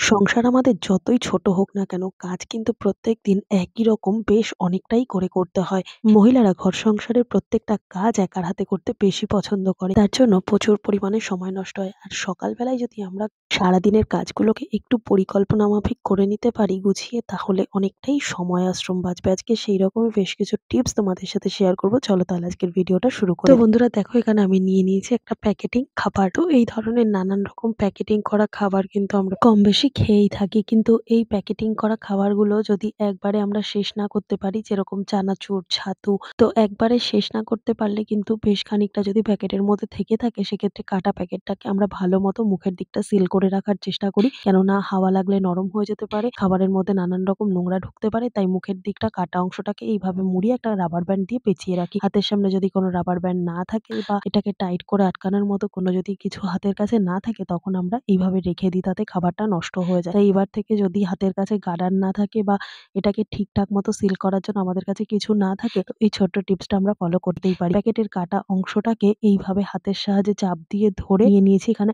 সংসার আমাদের যতই ছোট হোক না কেন, কাজ কিন্তু প্রত্যেকদিন একই রকম বেশ অনেকটাই করে করতে হয়। মহিলারা ঘর সংসারের প্রত্যেকটা কাজ একার হাতে করতে বেশি পছন্দ করে। তার জন্য প্রচুর পরিমাণে সময় নষ্ট হয়। আর সকালবেলায় যদি আমরা সারাদিনের কাজগুলোকে একটু পরিকল্পনা মাফিক করে নিতে পারি গুছিয়ে, তাহলে অনেকটাই সময় আশ্রম বাঁচবে। আজকে সেই রকমই বেশ কিছু টিপস তোমাদের সাথে শেয়ার করব। চলো তাহলে আজকের ভিডিওটা শুরু করি। তো বন্ধুরা দেখো, এখানে আমি নিয়ে নিয়েছি একটা প্যাকেটিং খাবার। তো এই ধরনের নানান রকম প্যাকেটিং করা খাবার কিন্তু আমরা কম বেশি খেয়েই থাকি। কিন্তু এই প্যাকেটিং করা খাবারগুলো যদি একবারে আমরা শেষ না করতে পারি, যেরকম চানাচুর, ছাতু, তো একবারে শেষ না করতে পারলে কিন্তু বেশ খানিকটা যদি প্যাকেটের মধ্যে থেকে থাকে, সেক্ষেত্রে কাটা প্যাকেটটাকে আমরা ভালো মতো মুখের দিকটা সিল করে রাখার চেষ্টা করি। কেননা হাওয়া লাগলে নরম হয়ে যেতে পারে, খাবারের মধ্যে নানান রকম নোংরা ঢুকতে পারে। তাই মুখের দিকটা কাটা অংশটাকে এইভাবে মুড়িয়ে একটা রাবার ব্যান্ড দিয়ে পেঁচিয়ে রাখি। হাতের সামনে যদি কোনো রাবার ব্যান্ড না থাকে বা এটাকে টাইট করে আটকানোর মতো কোনো যদি কিছু হাতের কাছে না থাকে, তখন আমরা এইভাবে রেখে দিই, তাতে খাবারটা নষ্ট হয়ে যায়। তাই এবার থেকে যদি হাতের কাছে গার্ডার না থাকে বা এটাকে ঠিকঠাক মতো সিল করার জন্য আমাদের কাছে কিছু না থাকে, তো এই ছোট্ট টিপসটা আমরা ফলো করতেই পারি। প্যাকেটের কাটা অংশটাকে এইভাবে হাতের সাহায্যে চাপ দিয়ে ধরে নিয়ে নিয়েছি এখানে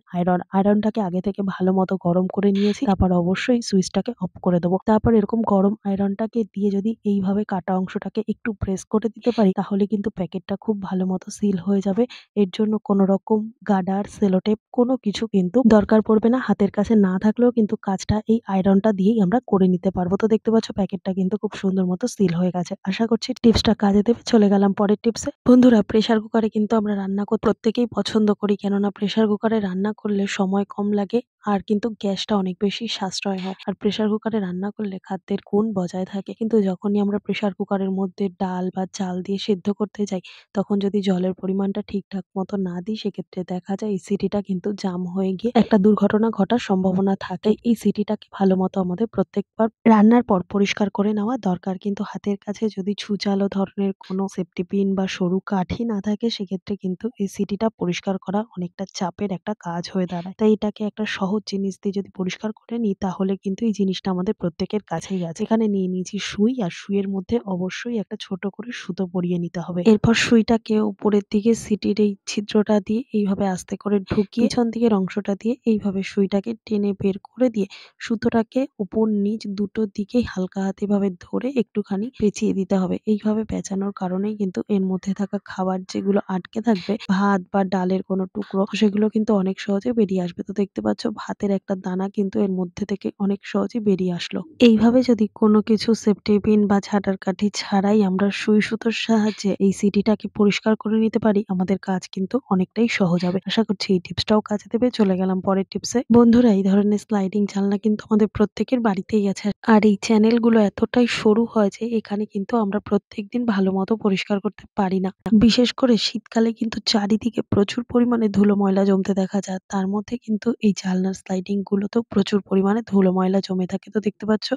আয়রনটাকে আগে থেকে ভালো মতো গরম করে নিয়েছি। তারপর অবশ্যই সুইচটাকে অফ করে দেবো। তারপর এরকম গরম আয়রনটাকে দিয়ে যদি এইভাবে কাটা অংশটাকে একটু প্রেস করে দিতে পারি, তাহলে কিন্তু প্যাকেটটা খুব ভালো মতো সিল হয়ে যাবে। এর জন্য কোনো রকম গার্ডার, সেলোটেপ কোনো কিছু কিন্তু দরকার পড়বে না। হাতের কাছে না থাকলেও কিন্তু কাজটা এই আয়রনটা দিয়েই আমরা করে নিতে পারবো। তো দেখতে পাচ্ছ প্যাকেটটা কিন্তু খুব সুন্দর মতো সিল হয়ে গেছে। আশা করছি টিপসটা কাজে দেবে। চলে গেলাম পরের টিপসে। বন্ধুরা, প্রেসার কুকারে কিন্তু আমরা রান্না করতে প্রত্যেকেই পছন্দ করি, কেননা প্রেসার কুকারে রান্না করলে সময় কম লাগে আর কিন্তু গ্যাসটা অনেক বেশি সাশ্রয় হয়। আর প্রেসার কুকারে রান্না করলে খাদ্যের গুণ বজায় থাকে। কিন্তু যখনই আমরা প্রেসার কুকারের মধ্যে ডাল বা চাল দিয়ে সেদ্ধ করতে যাই, তখন যদি জলের পরিমাণটা ঠিকঠাক মতো না দিই, সেক্ষেত্রে দেখা যায় এই সিটিটা কিন্তু জাম হয়ে গিয়ে একটা দুর্ঘটনা ঘটার সম্ভাবনা থাকে। এই সিটিটাকে ভালো মতো আমাদের প্রত্যেকবার রান্নার পর পরিষ্কার করে নেওয়া দরকার। কিন্তু হাতের কাছে যদি ছুচালো ধরনের কোনো সেফটি পিন বা সরু কাঠি না থাকে, সেক্ষেত্রে কিন্তু এই সিটিটা পরিষ্কার করা অনেকটা চাপের একটা কাজ হয়ে দাঁড়ায়। তাই এটাকে একটা সহজ জিনিস দিয়ে যদি পরিষ্কার করে নিই, তাহলে কিন্তু এই জিনিসটা আমাদের প্রত্যেকের কাছেই আছে। এখানে নিয়ে নিয়েছি সুই, আর সুইয়ের মধ্যে অবশ্যই একটা ছোট করে সুতো পরিয়ে নিতে হবে। এরপর সুইটাকে উপরের দিকে সিটির এই ছিদ্রটা দিয়ে এইভাবে আস্তে করে ঢুকিয়ে পিছন দিকের অংশটা দিয়ে এইভাবে সুইটাকে টেনে বের করে দিয়ে সুতোটাকে উপর নিচ দুটো দিকেই হালকা হাতে এভাবে ধরে একটুখানি পেঁচিয়ে দিতে হবে। এইভাবে পেঁচানোর কারণেই কিন্তু এর মধ্যে থাকা খাবার যেগুলো আটকে থাকবে, ভাত বা ডালের কোনো টুকরো, সেগুলো কিন্তু অনেক সহজে বেরিয়ে আসবে। তো দেখতে পাচ্ছ ভাতের একটা দানা কিন্তু এর মধ্যে থেকে অনেক সহজেই বেরিয়ে আসলো। এইভাবে যদি কোনো কিছু সেফটি পিন বা ঝাঁটার কাঠি ছাড়াই আমরা সুই সুতোর সাহায্যে এই সিটিটাকে পরিষ্কার করে নিতে পারি, আমাদের কাজ কিন্তু অনেকটাই সহজ হবে। আশা করছি এই টিপসটাও কাজে দেবে। চলে গেলাম পরের টিপসে। বন্ধুরা, এই ধরনের স্লাইডিং জানলা কিন্তু আমাদের প্রত্যেকের বাড়িতেই আছে। আর এই চ্যানেলগুলো এতটাই সরু হয় যে এখানে কিন্তু আমরা প্রত্যেকদিন ভালো মতো পরিষ্কার করতে পারি না। বিশেষ করে শীতকালে কিন্তু চারিদিকে প্রচুর পরিমাণে ধুলো ময়লা জমতে দেখা যায়। তার মধ্যে কিন্তু এই জানলার স্লাইডিং গুলোতেও প্রচুর পরিমাণে ধুলো ময়লা জমে থাকে। তো দেখতে পাচ্ছ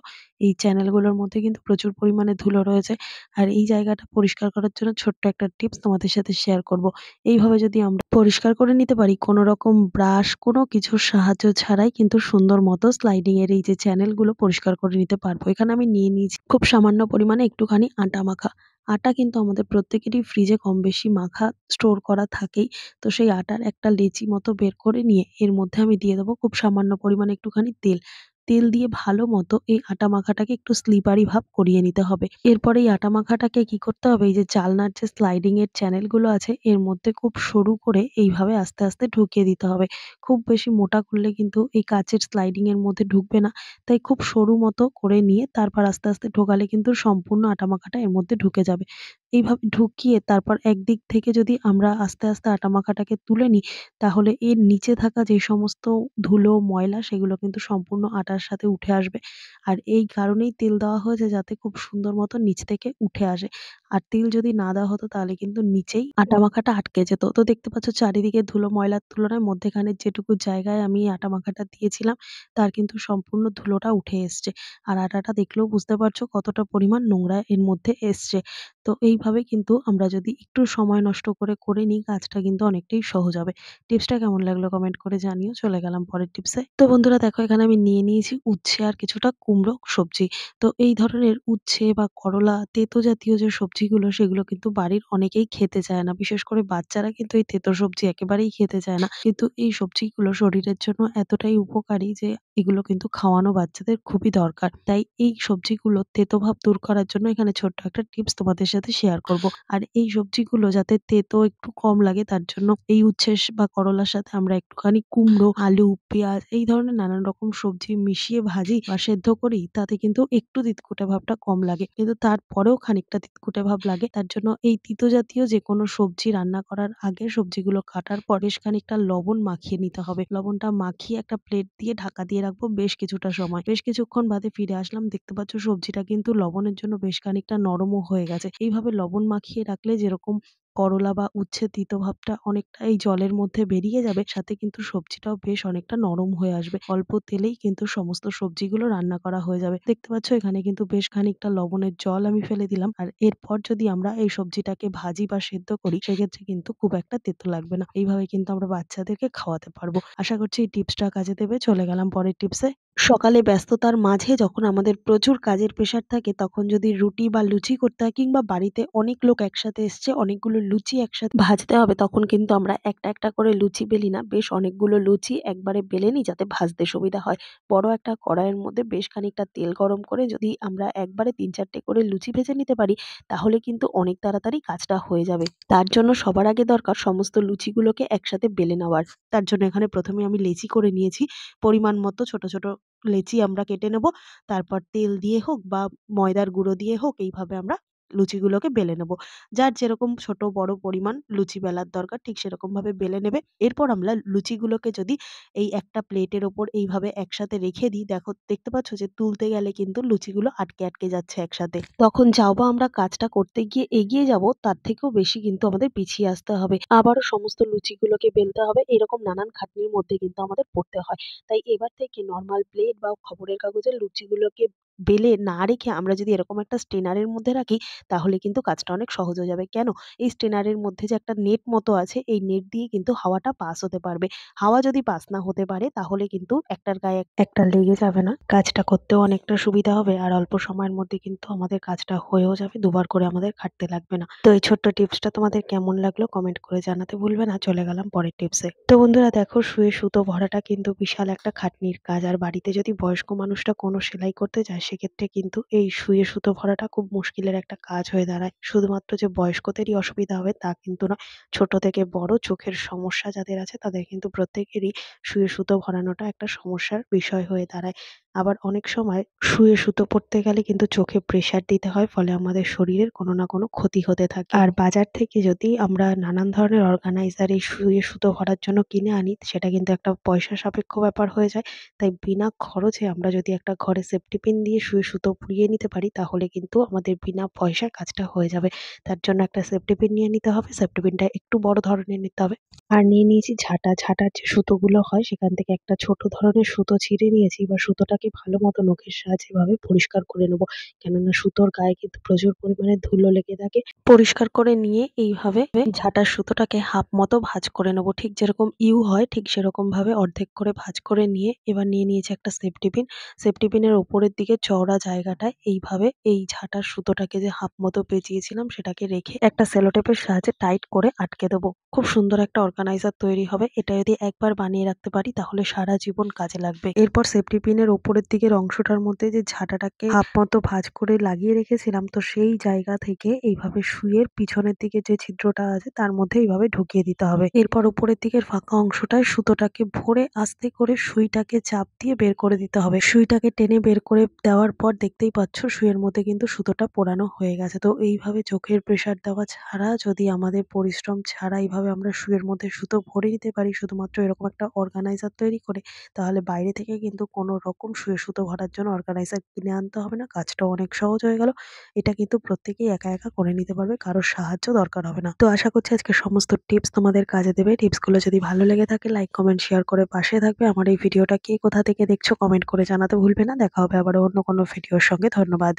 এই চ্যানেলগুলোর মধ্যে কিন্তু প্রচুর পরিমাণে ধুলো রয়েছে। আর এই জায়গাটা পরিষ্কার করার জন্য ছোট্ট একটা টিপস তোমাদের সাথে শেয়ার করব। এইভাবে যদি আমরা পরিষ্কার করে নিতে পারি, কোনো রকম ব্রাশ, কোনো কিছুর সাহায্য ছাড়াই কিন্তু সুন্দর মতো স্লাইডিং এর এই যে চ্যানেলগুলো পরিষ্কার করে নিতে পারবো। এখানে আমি নিয়ে নিয়েছি খুব সামান্য পরিমাণে একটুখানি আটা মাখা। আটা কিন্তু আমাদের প্রত্যেকেরই ফ্রিজে কম বেশি মাখা স্টোর করা থাকেই। তো সেই আটার একটা লেচি মতো বের করে নিয়ে এর মধ্যে আমি দিয়ে দেবো খুব সামান্য পরিমাণে একটুখানি তেল। তেল দিয়ে ভালো মতো এই আটা মাখাটাকে একটু স্লিপারি ভাব করিয়ে নিতে হবে। এরপরে এই আটা মাখাটাকে কি করতে হবে, এই যে জানলার যে স্লাইডিং এর চ্যানেলগুলো আছে, এর মধ্যে খুব সরু করে এইভাবে আস্তে আস্তে ঢুকিয়ে দিতে হবে। খুব বেশি মোটা করলে কিন্তু এই কাঁচের স্লাইডিং এর মধ্যে ঢুকবে না। তাই খুব সরু মতো করে নিয়ে তারপর আস্তে আস্তে ঢোকালে কিন্তু সম্পূর্ণ আটা মাখাটা এর মধ্যে ঢুকে যাবে। এইভাবে ঢুকিয়ে তারপর একদিক থেকে যদি আমরা আস্তে আস্তে আটা মাখাটাকে তুলে নিই, তাহলে এর নিচে থাকা যে সমস্ত ধুলো ময়লা, সেগুলো কিন্তু সম্পূর্ণ আটার সাথে উঠে আসবে। আর এই কারণেই তেল দেওয়া হয়েছে, যাতে খুব সুন্দর মতো নিচ থেকে উঠে আসে। আর তেল যদি না দেওয়া হতো, তাহলে কিন্তু নিচেই আটা মাখাটা আটকে যেত। তো দেখতে পাচ্ছ চারিদিকে ধুলো ময়লার তুলনায় মধ্যেখানের যেটুকু জায়গায় আমি আটা মাখাটা দিয়েছিলাম, তার কিন্তু সম্পূর্ণ ধুলোটা উঠে এসছে। আর আটাটা দেখলেও বুঝতে পারছো কতটা পরিমাণ নোংরা এর মধ্যে এসছে। তো এইভাবে কিন্তু আমরা যদি একটু সময় নষ্ট করে নিই, কাজটা কিন্তু অনেকটাই সহজ হবে। টিপসটা কেমন লাগলো কমেন্ট করে জানিও। চলে গেলাম পরের টিপসে। তো বন্ধুরা দেখো, এখানে আমি নিয়ে নিয়েছি উচ্ছে আর কিছুটা কুমড়ো সবজি। তো এই ধরনের উচ্ছে বা করলা, তেতো জাতীয় যে সবজিগুলো, সেগুলো কিন্তু বাড়ির অনেকেই খেতে চায় না। বিশেষ করে বাচ্চারা কিন্তু এই তেতো সবজি একেবারেই খেতে চায় না। কিন্তু এই সবজিগুলো শরীরের জন্য এতটাই উপকারী যে এগুলো কিন্তু খাওয়ানো বাচ্চাদের খুবই দরকার। তাই এই সবজিগুলোর তেতো ভাব দূর করার জন্য এখানে ছোট্ট একটা টিপস তোমাদের সাথে শেয়ার করব। আর এই সবজিগুলো যাতে তেতো একটু কম লাগে তার জন্য এই উচ্ছে বা করলার সাথে আমরা একটুখানি কুমড়ো, আলু, পেঁয়াজ এই ধরনের নানান রকম সবজি মিশিয়ে ভাজি বা সেদ্ধ করি, তাতে কিন্তু একটু তিতকুটে ভাবটা কম লাগে। কিন্তু তারপরেও খানিকটা তিতকুটে ভাব লাগে। তার জন্য এই তিতো জাতীয় যেকোনো সবজি রান্না করার আগে সবজিগুলো কাটার পর বেশ খানিকটা লবণ মাখিয়ে নিতে হবে। লবণটা মাখিয়ে একটা প্লেট দিয়ে ঢাকা দিয়ে রাখবো বেশ কিছুটা সময়। বেশ কিছুক্ষণ বাদে ফিরে আসলাম। দেখতে পাচ্ছ সবজিটা কিন্তু লবণের জন্য বেশ খানিকটা নরমও হয়ে গেছে। এইভাবে লবণ মাখিয়ে রাখলে যেরকম করলা বা উচ্ছে তিতো ভাবটা অনেকটা এই জলের মধ্যে বেরিয়ে যাবে, সাথে কিন্তু সবজিটাও বেশ অনেকটা নরম হয়ে আসবে। অল্প তেলেই কিন্তু সমস্ত সবজিগুলো রান্না করা হয়ে যাবে। দেখতে পাচ্ছ এখানে কিন্তু বেশ খানিকটা লবণের জল আমি ফেলে দিলাম। আর এরপর যদি আমরা এই সবজিটাকে ভাজি বা সেদ্ধ করি, সেক্ষেত্রে কিন্তু খুব একটা তেতো লাগবে না। এইভাবে কিন্তু আমরা বাচ্চাদেরকে খাওয়াতে পারবো। আশা করছি এই টিপসটা কাজে দেবে। চলে গেলাম পরের টিপসে। সকালে ব্যস্ততার মাঝে যখন আমাদের প্রচুর কাজের প্রেশার থাকে, তখন যদি রুটি বা লুচি করতে হয়, কিংবা বাড়িতে অনেক লোক একসাথে এসছে, অনেকগুলো লুচি একসাথে ভাজতে হবে, তখন কিন্তু আমরা একটা একটা করে লুচি বেলি না, বেশ অনেকগুলো লুচি একবারে বেলে নিই যাতে ভাজতে সুবিধা হয়। বড় একটা কড়াইয়ের মধ্যে বেশ খানিকটা তেল গরম করে যদি আমরা একবারে ৩-৪টে করে লুচি ভেজে নিতে পারি, তাহলে কিন্তু অনেক তাড়াতাড়ি কাজটা হয়ে যাবে। তার জন্য সবার আগে দরকার সমস্ত লুচিগুলোকে একসাথে বেলে নেওয়ার। তার জন্য এখানে ১ম এ আমি লেচি করে নিয়েছি। পরিমাণ মতো ছোট, ছোট লেচি আমরা কেটে নেব। তারপর তেল দিয়ে হোক বা ময়দার গুঁড়ো দিয়ে হোক, এইভাবে আমরা লুচিগুলোকে বেলে নেব। যার যেরকম ছোট বড় পরিমাণ লুচি বেলার দরকার ঠিক সেরকমভাবে বেলে নেবে। এরপর আমরা লুচিগুলোকে যদি এই একটা প্লেটের ওপর এইভাবে একসাথে রেখে দিই, দেখতে পাচ্ছ যে তুলতে গেলে কিন্তু লুচিগুলো আটকে, আটকে যাচ্ছে একসাথে। তখন যাও বা আমরা কাজটা করতে গিয়ে এগিয়ে যাব, তার থেকেও বেশি কিন্তু আমাদের পিছিয়ে আসতে হবে। আবারও সমস্ত লুচিগুলোকে বেলতে হবে। এরকম নানান খাটনির মধ্যে কিন্তু আমাদের পড়তে হয়। তাই এবার থেকে নরমাল প্লেট বা খবরের কাগজের লুচিগুলোকে বেলে না রেখে আমরা যদি এরকম একটা স্ট্রেনারের মধ্যে রাখি, তাহলে কিন্তু কাজটা অনেক সহজ হয়ে যাবে। কেন? এই স্ট্রেনারের মধ্যে যে একটা নেট মতো আছে, এই নেট দিয়ে কিন্তু হাওয়াটা পাস হতে পারবে। হাওয়া যদি পাস না হতে পারে, তাহলে কিন্তু একটার গায়ে একটা লেগে যাবে না। কাজটা করতেও অনেকটা সুবিধা হবে। আর অল্প সময়ের মধ্যে কিন্তু আমাদের কাজটা হয়েও যাবে। দুবার করে আমাদের খাটতে লাগবে না। তো এই ছোট্ট টিপসটা তোমাদের কেমন লাগলো কমেন্ট করে জানাতে ভুলবে না। চলে গেলাম পরের টিপসে। তো বন্ধুরা দেখো, শুয়ে সুতো ভরাটা কিন্তু বিশাল একটা খাটনির কাজ। আর বাড়িতে যদি বয়স্ক মানুষটা কোনো সেলাই করতে যায়, সেক্ষেত্রে কিন্তু এই শুয়ে সুতো ভরাটা খুব মুশকিলের একটা কাজ হয়ে দাঁড়ায়। শুধুমাত্র যে বয়স্কদেরই অসুবিধা হবে তা কিন্তু নয়। ছোট থেকে বড় চোখের সমস্যা যাদের আছে, তাদের কিন্তু প্রত্যেকেরই শুয়ে সুতো ভরানোটা একটা সমস্যার বিষয় হয়ে দাঁড়ায়। আবার অনেক সময় শুয়ে সুতো পড়তে গেলে কিন্তু চোখে প্রেশার দিতে হয়, ফলে আমাদের শরীরের কোনো না কোনো ক্ষতি হতে থাকে। আর বাজার থেকে যদি আমরা নানান ধরনের অর্গানাইজার এই শুয়ে সুতো ভরার জন্য কিনে আনি, সেটা কিন্তু একটা পয়সা সাপেক্ষ ব্যাপার হয়ে যায়। তাই বিনা খরচে আমরা যদি একটা ঘরে সেফটি পিন দিয়ে শুয়ে সুতো পুড়িয়ে নিতে পারি, তাহলে কিন্তু আমাদের বিনা পয়সায় কাজটা হয়ে যাবে। তার জন্য একটা সেফটি পিন নিয়ে নিতে হবে। সেফটি পিনটা একটু বড় ধরনের নিতে হবে। আর নিয়ে নিয়েছি ঝাঁটা। ঝাঁটার যে সুতোগুলো হয়, সেখান থেকে একটা ছোট ধরনের সুতো ছিঁড়ে নিয়েছি। এবার সুতোটাকে ভালো মতো নখের সাহায্যে এভাবে পরিষ্কার করে নেব। কেননা সুতোর গায়ে কিন্তু প্রচুর পরিমাণে ধুলো লেগে থাকে। পরিষ্কার করে নিয়ে এইভাবে ঝাঁটার সুতোটাকে হাফ মতো ভাঁজ করে নেব। ঠিক যেরকম ইউ হয় ঠিক সেরকম ভাবে অর্ধেক করে ভাঁজ করে নিয়ে এবার নিয়ে নিয়েছি একটা সেফটি পিন। সেফটি পিনের ওপরের দিকে চওড়া জায়গাটায় এইভাবে এই ঝাঁটার সুতোটাকে যে হাফ মতো পেঁচিয়েছিলাম, সেটাকে রেখে একটা সেলোটেপের সাহায্যে টাইট করে আটকে দেবো। খুব সুন্দর একটা অর্গানাইজার তৈরি হবে। এটা যদি একবার বানিয়ে রাখতে পারি, তাহলে সারা জীবন কাজে লাগবে। এরপর সেফটি পিনের ওপরের দিকের অংশটার মধ্যে যে ঝাঁটাটাকে হাফ মতো ভাঁজ করে লাগিয়ে রেখেছিলাম, তো সেই জায়গা থেকে এইভাবে সুইয়ের পিছনের দিকে যে ছিদ্রটা আছে তার মধ্যে এইভাবে ঢুকিয়ে দিতে হবে। এরপর উপরের দিকের ফাঁকা অংশটায় সুতোটাকে ভরে আস্তে করে সুইটাকে চাপ দিয়ে বের করে দিতে হবে। সুইটাকে টেনে বের করে দেওয়ার পর দেখতেই পাচ্ছ সুইয়ের মধ্যে কিন্তু সুতোটা পোড়ানো হয়ে গেছে। তো এইভাবে চোখের প্রেসার দেওয়া ছাড়া, যদি আমাদের পরিশ্রম ছাড়া এইভাবে আমরা সুইয়ের মধ্যে সুতো ভরে নিতে পারি শুধুমাত্র এরকম একটা অর্গানাইজার তৈরি করে, তাহলে বাইরে থেকে কিন্তু কোনো রকম সুইয়ের সুতো ভরার জন্য অর্গানাইজার কিনে আনতে হবে না। কাজটাও অনেক সহজ হয়ে গেল। এটা কিন্তু প্রত্যেকেই একা একা করে নিতে পারবে, কারোর সাহায্য দরকার হবে না। তো আশা করছি আজকে সমস্ত টিপস তোমাদের কাজে দেবে। টিপসগুলো যদি ভালো লেগে থাকে, লাইক কমেন্ট শেয়ার করে পাশে থাকবে। আমার এই ভিডিওটা কে কোথা থেকে দেখছো কমেন্ট করে জানাতে ভুলবে না। দেখা হবে আবার অন্য কোনো ভিডিওর সঙ্গে। ধন্যবাদ।